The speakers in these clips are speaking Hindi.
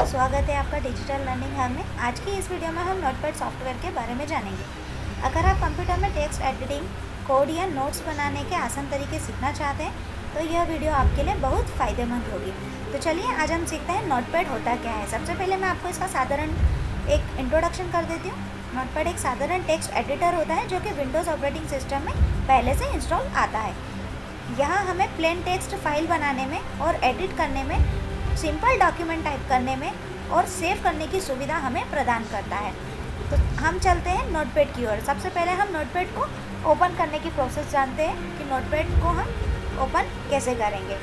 स्वागत है आपका डिजिटल लर्निंग हब में। आज की इस वीडियो में हम नोटपैड सॉफ्टवेयर के बारे में जानेंगे। अगर आप कंप्यूटर में टेक्स्ट एडिटिंग, कोड या नोट्स बनाने के आसान तरीके सीखना चाहते हैं तो यह वीडियो आपके लिए बहुत फ़ायदेमंद होगी। तो चलिए आज हम सीखते हैं नोटपैड होता क्या है। सबसे पहले मैं आपको इसका साधारण एक इंट्रोडक्शन कर देती हूँ। नोटपैड एक साधारण टेक्स्ट एडिटर होता है जो कि विंडोज़ ऑपरेटिंग सिस्टम में पहले से इंस्टॉल आता है। यहाँ हमें प्लेन टेक्स्ट फाइल बनाने में और एडिट करने में, सिंपल डॉक्यूमेंट टाइप करने में और सेव करने की सुविधा हमें प्रदान करता है। तो हम चलते हैं नोटपैड की ओर। सबसे पहले हम नोटपैड को ओपन करने की प्रोसेस जानते हैं कि नोटपैड को हम ओपन कैसे करेंगे।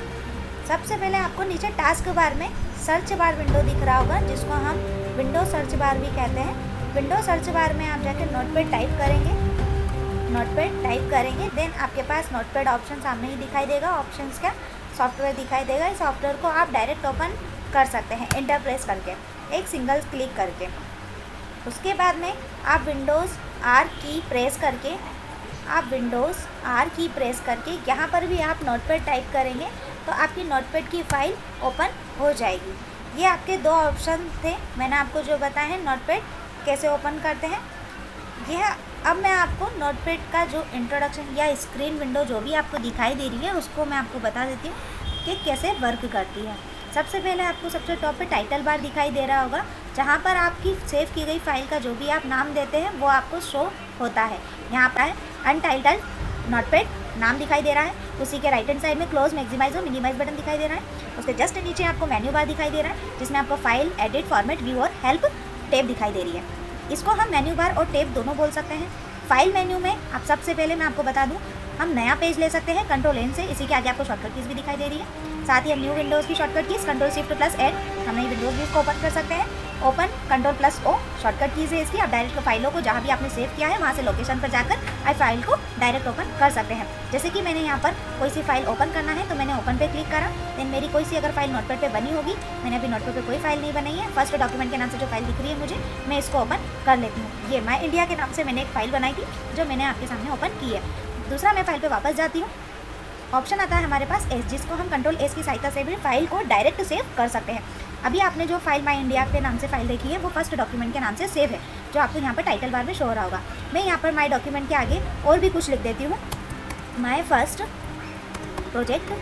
सबसे पहले आपको नीचे टास्क बार में सर्च बार विंडो दिख रहा होगा, जिसको हम विंडो सर्च बार भी कहते हैं। विंडो सर्च बार में आप जाकर नोटपैड टाइप करेंगे, देन आपके पास नोटपैड ऑप्शन सामने ही दिखाई देगा। ऑप्शंस का सॉफ्टवेयर दिखाई देगा। इस सॉफ्टवेयर को आप डायरेक्ट ओपन कर सकते हैं इंटर प्रेस करके, एक सिंगल क्लिक करके। उसके बाद में आप विंडोज़ आर की प्रेस करके यहाँ पर भी आप नोटपैड टाइप करेंगे तो आपकी नोटपैड की फाइल ओपन हो जाएगी। ये आपके दो ऑप्शन थे, मैंने आपको जो बताया है नोटपैड कैसे ओपन करते हैं। यह अब मैं आपको नोटपैड का जो इंट्रोडक्शन या स्क्रीन विंडो जो भी आपको दिखाई दे रही है उसको मैं आपको बता देती हूँ कि कैसे वर्क करती है। सबसे पहले आपको सबसे टॉप पे टाइटल बार दिखाई दे रहा होगा, जहाँ पर आपकी सेव की गई फाइल का जो भी आप नाम देते हैं वो आपको शो होता है। यहाँ पर अनटाइटल्ड नोटपैड नाम दिखाई दे रहा है। उसी के राइट हैंड साइड में क्लोज, मैक्सिमाइज और मिनिमाइज बटन दिखाई दे रहा है। उसके जस्ट नीचे आपको मेन्यू बार दिखाई दे रहा है, जिसमें आपको फाइल, एडिट, फॉर्मेट, व्यू और हेल्प टैब दिखाई दे रही है। इसको हम मेन्यू बार और टैब दोनों बोल सकते हैं। फाइल मेन्यू में आप सबसे पहले मैं आपको बता दूं, हम नया पेज ले सकते हैं कंट्रोल एन से। इसी के आगे आपको शॉर्टकट कीज़ भी दिखाई दे रही है। साथ ही हम न्यू विंडोज़ की shortcut keys control shift plus add, हम नई विंडोज़ भी इसको ओपन कर सकते हैं। Open control plus O shortcut keys है इसकी। आप डायरेक्ट फाइलों को जहाँ भी आपने सेव किया है वहाँ से लोकेशन पर जाकर आप फाइल को डायरेक्ट ओपन कर सकते हैं। जैसे कि मैंने यहाँ पर कोई सी फाइल ओपन करना है तो मैंने ओपन पे क्लिक करा। देन मेरी कोई सी अगर फाइल नोटपैड पे बनी होगी, मैंने अभी नोटपैड पे कोई फाइल नहीं बनाई है, फर्स्ट डॉक्यूमेंट के नाम से जो फाइल दिख रही है मुझे, मैं इसको ओपन कर लेती हूँ। ये माई इंडिया के नाम से मैंने एक फाइल बनाई थी जो मैंने आपके सामने ओपन की है। दूसरा मैं फाइल पे वापस जाती हूँ। ऑप्शन आता है हमारे पास एस, जिसको हम कंट्रोल एस की सहायता से भी फाइल को डायरेक्ट सेव कर सकते हैं। अभी आपने जो फाइल माई इंडिया के नाम से फाइल देखी है वो फर्स्ट डॉक्यूमेंट के नाम से सेव है, जो आपको यहाँ पर टाइटल बार में शो हो रहा होगा। मैं यहाँ पर माई डॉक्यूमेंट के आगे और भी कुछ लिख देती हूँ, माई फर्स्ट प्रोजेक्ट,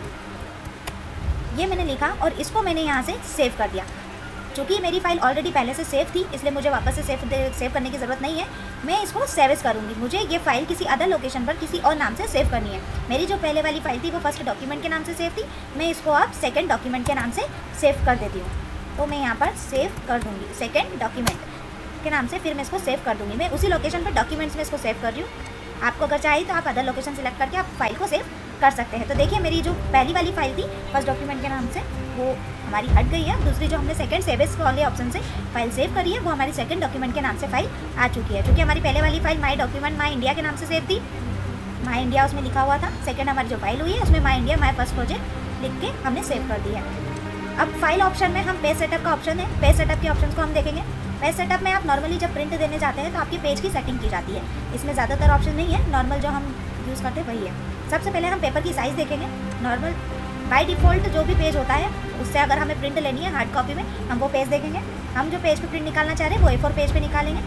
ये मैंने लिखा और इसको मैंने यहाँ से सेव कर दिया। चूँकि मेरी फाइल ऑलरेडी पहले से सेव थी, इसलिए मुझे वापस से सेव करने की ज़रूरत नहीं है। मैं इसको सेव एज करूँगी। मुझे ये फाइल किसी अदर लोकेशन पर किसी और नाम से सेव करनी है। मेरी जो पहले वाली फाइल थी वो फर्स्ट डॉक्यूमेंट के नाम से सेव थी, मैं इसको अब सेकंड डॉक्यूमेंट के नाम से सेव कर देती हूँ। तो मैं यहाँ पर सेव कर दूँगी सेकेंड डॉक्यूमेंट के नाम से, फिर मैं इसको सेव कर दूँगी। मैं उसी लोकेशन पर डॉक्यूमेंट्स में इसको सेव कर रही हूँ। आपको अगर चाहिए तो आप अदर लोकेशन सेलेक्ट करके आप फाइल को सेव कर सकते हैं। तो देखिए मेरी जो पहली वाली फाइल थी फर्स्ट डॉक्यूमेंट के नाम से वो हमारी हट गई है। दूसरी जो हमने सेकंड सेव एज वाले ऑप्शन से फाइल सेव करी है वो हमारी सेकंड डॉक्यूमेंट के नाम से फाइल आ चुकी है। क्योंकि हमारी पहले वाली file my document my India के नाम से सेव थी, माई इंडिया उसमें लिखा हुआ था। सेकंड हमारी जो फाइल हुई है उसमें माई इंडिया माई फर्स्ट प्रोजेक्ट लिख के हमने सेव कर दी है। अब फाइल ऑप्शन में हम पेज सेटअप का ऑप्शन है, पेज सेटअप के ऑप्शन को हम देखेंगे। पेज सेटअप में आप नॉर्मली जब प्रिंट देने जाते हैं तो आपके पेज की सेटिंग की जाती है। इसमें ज़्यादातर ऑप्शन नहीं है, नॉर्मल जो हम यूज़ करते हैं वही है। सबसे पहले हम पेपर की साइज़ देखेंगे। नॉर्मल बाय डिफ़ॉल्ट जो भी पेज होता है उससे अगर हमें प्रिंट लेनी है हार्ड कॉपी में, हम वो पेज देखेंगे। हम जो पेज पे प्रिंट निकालना चाह रहे हैं वो A4 पेज पे निकालेंगे।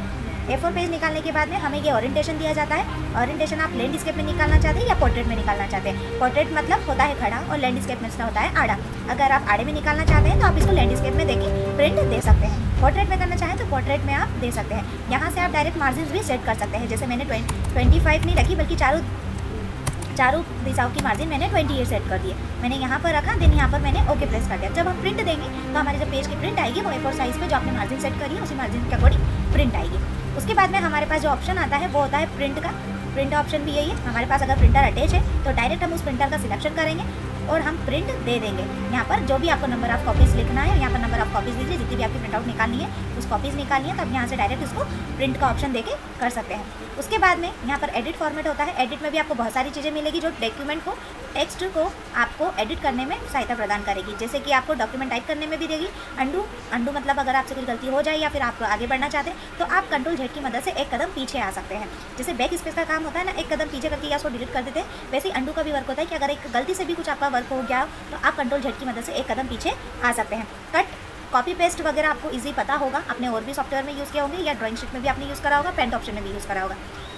A4 पेज निकालने के बाद में हमें ये ओरिएंटेशन दिया जाता है। ओरिएंटेशन आप लैंडस्केप में निकालना चाहते हैं या पोर्ट्रेट में निकालना चाहते हैं। पोर्ट्रेट मतलब होता है खड़ा और लैंडस्केप में होता है आड़ा। अगर आप आड़े में निकालना चाहते हैं तो आप इसको लैंडस्केप में देके प्रिंट दे सकते हैं। पोर्ट्रेट में करना चाहें तो पोर्ट्रेट में आप दे सकते हैं। यहाँ से आप डायरेक्ट मार्जिन भी सेट कर सकते हैं। जैसे मैंने 25 नहीं रखी बल्कि चारों दिशाओं की मार्जिन मैंने 28 सेट कर दिए। मैंने यहाँ पर रखा, देन यहाँ पर मैंने ओके प्रेस कर दिया। जब हम प्रिंट देंगे तो हमारे जो पेज की प्रिंट आएगी वो A4 साइज़ पे जो आपने मार्जिन सेट करी है उसी मार्जिन के अकॉर्डिंग प्रिंट आएगी। उसके बाद में हमारे पास जो ऑप्शन आता है वो होता है प्रिंट का। प्रिंट ऑप्शन भी यही है। हमारे पास अगर प्रिंटर अटैच है तो डायरेक्ट हम उस प्रिंटर का सिलेक्शन करेंगे और हम प्रिंट दे देंगे। यहाँ पर जो भी आपको नंबर ऑफ कॉपीज़ लिखना है, यहाँ पर नंबर ऑफ कॉपीज़ दीजिए, जितनी भी आपकी प्रिंट आउट निकालनी है उस कॉपीज़ निकालनी है, तब यहाँ से डायरेक्ट इसको प्रिंट का ऑप्शन देके कर सकते हैं। उसके बाद में यहाँ पर एडिट फॉर्मेट होता है। एडिट में भी आपको बहुत सारी चीज़ें मिलेगी जो डॉक्यूमेंट को, टेक्स्ट को आपको एडिट करने में सहायता प्रदान करेगी। जैसे कि आपको डॉक्यूमेंट टाइप करने में भी देगी। अंडू मतलब अगर आपसे कुछ गलती हो जाए या फिर आप आगे बढ़ना चाहते हैं तो आप कंट्रोल Z की मदद से एक कदम पीछे आ सकते हैं। जैसे बैक स्पेस का काम होता है ना, एक कदम पीछे करके या उसको डिलीट कर देते हैं, वैसे ही अंडू का भी वर्क होता है कि अगर एक गलती से भी कुछ आपका वर्क हो गया तो आप कंट्रोल Z की मदद से एक कदम पीछे आ सकते हैं। कट कॉपी पेस्ट वगैरह आपको ईजी पता होगा, आपने और भी सॉफ्टवेयर में यूज़ किया होंगे या ड्राइंग शीट में भी आपने यूज़ करा होगा, पेंट ऑप्शन में भी यूज़ करा होगा।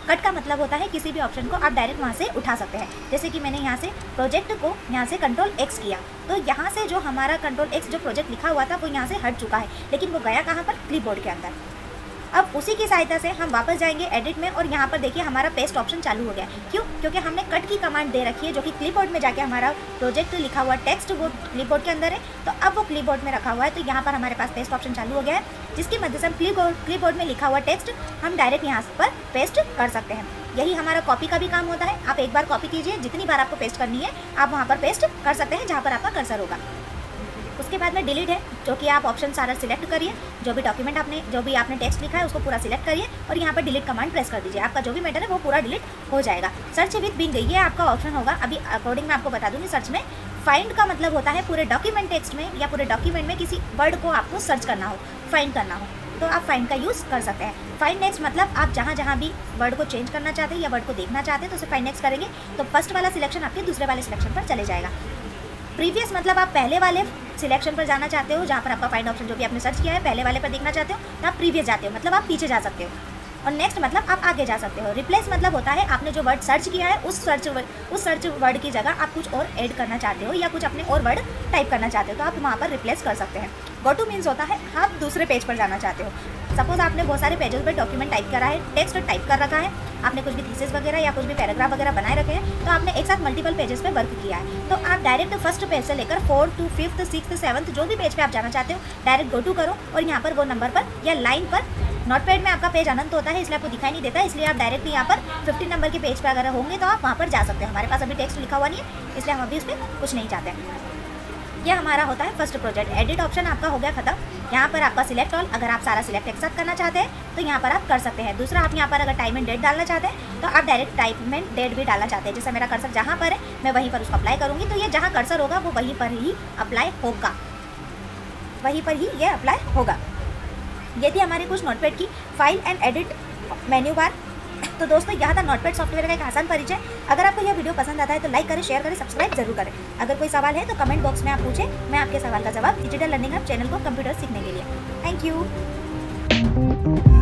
कट का मतलब होता है किसी भी ऑप्शन को आप डायरेक्ट वहाँ से उठा सकते हैं। जैसे कि मैंने यहाँ से प्रोजेक्ट को यहाँ से Ctrl+X किया, तो यहाँ से जो हमारा Ctrl+X जो प्रोजेक्ट लिखा हुआ था वो यहाँ से हट चुका है, लेकिन वो गया कहाँ पर, क्लिपबोर्ड के अंदर। अब उसी की सहायता से हम वापस जाएंगे एडिट में और यहाँ पर देखिए हमारा पेस्ट ऑप्शन चालू हो गया। क्यों? क्योंकि हमने कट की कमांड दे रखी है जो कि क्लिपबोर्ड में जाके हमारा प्रोजेक्ट लिखा हुआ टेक्स्ट वो क्लिपबोर्ड के अंदर है, तो अब वो क्लिपबोर्ड में रखा हुआ है, तो यहाँ पर हमारे पास पेस्ट ऑप्शन चालू हो गया है, जिसकी मदद से हम क्लिपबोर्ड में लिखा हुआ टेक्स्ट हम डायरेक्ट यहाँ पर पेस्ट कर सकते हैं। यही हमारा कॉपी का भी काम होता है। आप एक बार कॉपी कीजिए, जितनी बार आपको पेस्ट करनी है आप वहाँ पर पेस्ट कर सकते हैं जहाँ पर आपका कर्सर होगा। उसके बाद में डिलीट है, जो कि आप ऑप्शन सारा सिलेक्ट करिए, जो भी डॉक्यूमेंट जो भी आपने टेक्स्ट लिखा है उसको पूरा सिलेक्ट करिए और यहाँ पर डिलीट कमांड प्रेस कर दीजिए। आपका जो भी मैटर है वो पूरा डिलीट हो जाएगा। सर्च विद बिंग ये आपका ऑप्शन होगा। अभी अकॉर्डिंग मैं आपको बता दूँगी, सर्च में फाइंड का मतलब होता है पूरे डॉक्यूमेंट टेक्स्ट में या पूरे डॉक्यूमेंट में किसी वर्ड को आपको सर्च करना हो, फाइंड करना हो, तो आप फाइंड का यूज़ कर सकते हैं। फाइंड नेक्स्ट मतलब आप जहाँ भी वर्ड को चेंज करना चाहते हैं या वर्ड को देखना चाहते हैं तो उसे फाइंड नेक्स्ट करेंगे तो फर्स्ट वाला सिलेक्शन आपके दूसरे वाले सिलेक्शन पर चले जाएगा। प्रीवियस मतलब आप पहले वाले सिलेक्शन पर जाना चाहते हो, जहाँ पर आपका फाइंड ऑप्शन जो भी आपने सर्च किया है पहले वाले पर देखना चाहते हो तो आप प्रीवियस जाते हो, मतलब आप पीछे जा सकते हो। और नेक्स्ट मतलब आप आगे जा सकते हो। रिप्लेस मतलब होता है आपने जो वर्ड सर्च किया है उस सर्च वर्ड की जगह आप कुछ और ऐड करना चाहते हो या कुछ अपने और वर्ड टाइप करना चाहते हो तो आप वहाँ पर रिप्लेस कर सकते हैं। गो टू मीन्स होता है आप दूसरे पेज पर जाना चाहते हो। सपोज आपने बहुत सारे पेजेस पर डॉक्यूमेंट टाइप करा है, टेक्स्ट टाइप कर रखा है, आपने कुछ भी थीसिस वगैरह या कुछ भी पैराग्राफ वगैरह बनाए रखे हैं, तो आपने एक साथ मल्टीपल पेजेस पे वर्क किया है, तो आप डायरेक्ट फर्स्ट पेज से लेकर 4 to 5th 6th 7th जो भी पेज पे आप जाना चाहते हो डायरेक्ट गो टू करो और यहाँ पर वो नंबर पर या लाइन पर, नोटपैड में आपका पेज अनंत होता है इसलिए आपको दिखाई नहीं देता, इसलिए आप डायरेक्ट यहाँ पर 15 नंबर के पेज पर अगर होंगे तो आप वहाँ पर जा सकते हो। हमारे पास अभी टेक्स्ट लिखा हुआ नहीं है इसलिए हम अभी उस पर कुछ नहीं चाहते हैं। यह हमारा होता है फर्स्ट प्रोजेक्ट। एडिट ऑप्शन आपका हो गया खत्म। यहाँ पर आपका सिलेक्ट ऑल, अगर आप सारा सिलेक्ट एक साथ करना चाहते हैं तो यहाँ पर आप कर सकते हैं। दूसरा, आप यहाँ पर अगर टाइम एंड डेट डालना चाहते हैं तो आप डायरेक्ट टाइम एंड डेट भी डालना चाहते हैं। जैसे मेरा कर्सर जहाँ पर है मैं वहीं पर उसको अप्लाई करूँगी, तो ये जहाँ कर्सर होगा वो वहीं पर ही अप्लाई होगा, वहीं पर ही ये अप्लाई होगा। ये थी हमारी कुछ नोटपैड की file and edit menu bar. तो दोस्तों, यह था नोटपैड सॉफ्टवेयर का एक आसान परिचय। अगर आपको यह वीडियो पसंद आता है तो लाइक करें, शेयर करें, सब्सक्राइब जरूर करें। अगर कोई सवाल है तो कमेंट बॉक्स में आप पूछें, मैं आपके सवाल का जवाब डिजिटल लर्निंग हब चैनल को कंप्यूटर सीखने के लिए। Thank you.